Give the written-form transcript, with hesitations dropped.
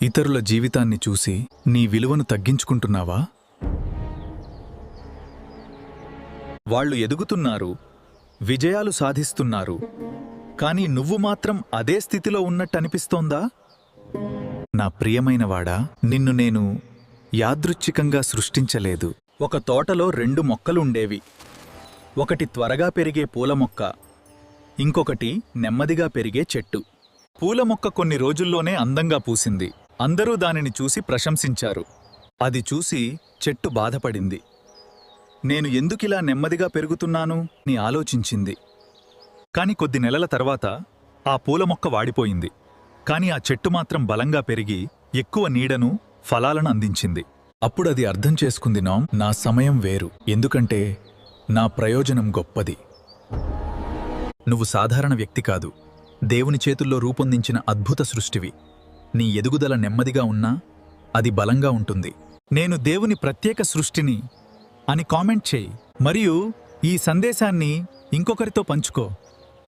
ఇతరుల జీవితాన్ని చూసి నీ విలువను తగ్గించుకుంటున్నావా? వాళ్ళు ఎదుగుతున్నారు, విజయాలు సాధిస్తున్నారు, కానీ నువ్వు మాత్రం అదే స్థితిలో ఉన్నట్టనిపిస్తోందా? నా ప్రియమైనవాడా, నిన్ను నేను యాదృచ్ఛికంగా సృష్టించలేదు. ఒక తోటలో 2 మొక్కలుండేవి. ఒకటి త్వరగా పెరిగే పూల మొక్క, ఇంకొకటి నెమ్మదిగా పెరిగే చెట్టు. పూల మొక్క కొన్ని రోజుల్లోనే అందంగా పూసింది. అందరూ దానిని చూసి ప్రశంసించారు. అది చూసి చెట్టు బాధపడింది. నేను ఎందుకిలా నెమ్మదిగా పెరుగుతున్నాను అని ఆలోచించింది. కాని కొద్ది నెలల తర్వాత ఆ పూల మొక్క వాడిపోయింది. కాని ఆ చెట్టు మాత్రం బలంగా పెరిగి ఎక్కువ నీడను, ఫలాలను అందించింది. అప్పుడది అర్థం చేసుకుంది, నా సమయం వేరు, ఎందుకంటే నా ప్రయోజనం గొప్పది. నువ్వు సాధారణ వ్యక్తి కాదు, దేవుని చేతుల్లో రూపొందించిన అద్భుత సృష్టివి. నీ ఎదుగుదల నెమ్మదిగా ఉన్నా అది బలంగా ఉంటుంది. నేను దేవుని ప్రత్యేక సృష్టిని అని కామెంట్ చేయి, మరియు ఈ సందేశాన్ని ఇంకొకరితో పంచుకో.